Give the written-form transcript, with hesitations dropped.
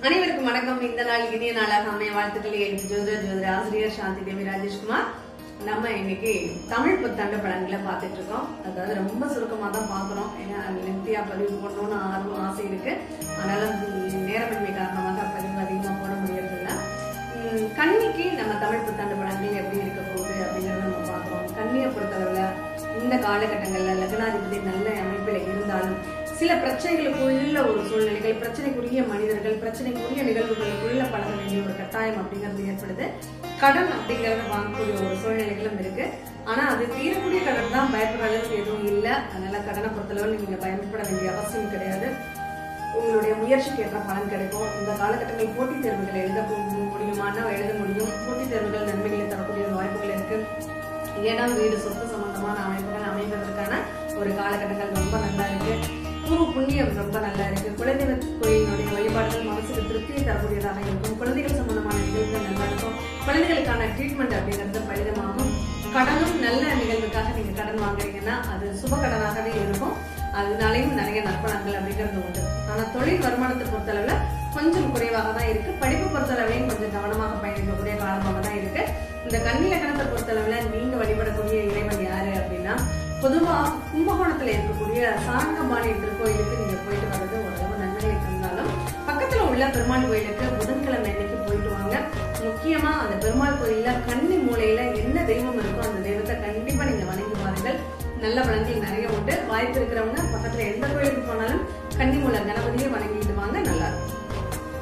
அனைவருக்கும் வணக்கம். இந்த நாள் இனிய நாளாக அமைய வாழ்த்துக்களை எழுதி ஜோதிட ஆசிரியர் சாந்தி தேவி ராஜேஷ்குமார். நம்ம இன்னைக்கு தமிழ் புத்தாண்டு பலன்களை பார்த்துட்டு இருக்கோம். அதாவது ரொம்ப சுருக்கமா தான் பார்க்கிறோம். ஏன்னா லென்த்தியா பதிவு போடணும்னு ஆசை இருக்கு. அதனால நேரமின்மை காரணமாக பதிவு அதிகமா போட முடியறதில்ல. கன்னிக்கு நம்ம தமிழ் புத்தாண்டு பலன்கள் எப்படி இருக்க போகுது அப்படிங்கறத நம்ம பார்க்கிறோம். கன்னியை பொறுத்தளவுல இந்த காலகட்டங்கள்ல லக்னாதிபதி நல்ல அமைப்பில் இருந்தாலும் சில பிரச்சனைகளுக்குள்ள ஒரு சூழ்நிலைகள், பிரச்சனைக்குரிய மனிதர்கள், பிரச்சனைக்குரிய நிகழ்வுகளுக்குள்ள பழக வேண்டிய ஒரு கட்டாயம் அப்படிங்கிறது ஏற்படுது. கடன் அப்படிங்கறத வாங்கக்கூடிய ஒரு சூழ்நிலைகளும் இருக்கு. ஆனா அது தீரக்கூடிய கடன் தான், பயப்படுற அளவுக்கு எதுவும் இல்லை. அதனால கடனை பொறுத்தளவில் நீங்க பயன்பட வேண்டிய அவசியம் கிடையாது. உங்களுடைய முயற்சிக்கு ஏற்ற பலன் கிடைக்கும். இந்த காலகட்டங்களில் போட்டித் தேர்வுகள் எழுத முடியுமானா எழுத முடியும். போட்டித் தேர்வுகள் நன்மைகளை தரக்கூடிய வாய்ப்புகள் இருக்கு. இடம், வீடு, சொத்து சம்பந்தமான அமைப்புகள் அமைவதற்கான ஒரு காலகட்டங்கள் ரொம்ப நல்லா இருக்கு. பூர்வ புண்ணியம் ரொம்ப நல்லா இருக்கு. குலதெய்வ கோயிலினுடைய வழிபாடுகள் மனசுக்கு திருப்தியை தரக்கூடியதாக இருக்கும். குழந்தைகள் சம்பந்தமான நிகழ்வுகள் நல்லா இருக்கும். குழந்தைகளுக்கான ட்ரீட்மெண்ட் அப்படிங்கிறது பலிதமாகும். கடனும் நல்ல நிகழ்வுக்காக நீங்க கடன் வாங்குறீங்கன்னா அது சுப கடனாகவே இருக்கும். அதனாலையும் நிறைய நற்பலன்கள் அப்படிங்கிறது உண்டு. ஆனா தொழில் வருமானத்தை பொறுத்தளவுல கொஞ்சம் குறைவாக தான் இருக்கு. படிப்பு பொறுத்தளவுலையும் கொஞ்சம் கவனமாக பயணிக்கக்கூடிய காலமாக தான் இருக்கு. இந்த கன்னி லக்னத்தை பொறுத்தளவுல நீங்க வழிபடக்கூடிய இறைவன் யாரு அப்படின்னா, பொதுவா கும்பகோணத்துல இருக்கக்கூடிய சாரங்கபாணி திருக்கோயிலுக்கு நீங்க போயிட்டு வர்றது ஓரளவு நன்மைகளை தந்தாலும், பக்கத்துல உள்ள பெருமாள் கோயிலுக்கு புதன்கிழமை அன்னைக்கு போயிட்டு வாங்க. முக்கியமா அந்த பெருமாள் கோயில்ல கன்னி மூலையில என்ன தெய்வம் இருக்கோ அந்த தெய்வத்தை கண்டிப்பா நீங்க வணங்கி பாருங்கள். நல்ல பலன்கள் நிறைய உண்டு. வாய்ப்பு இருக்கிறவங்க பக்கத்துல எந்த கோயிலுக்கு போனாலும் கன்னி மூல கணபதியை வணங்கிட்டு வாங்க. நல்லா இருக்கும்.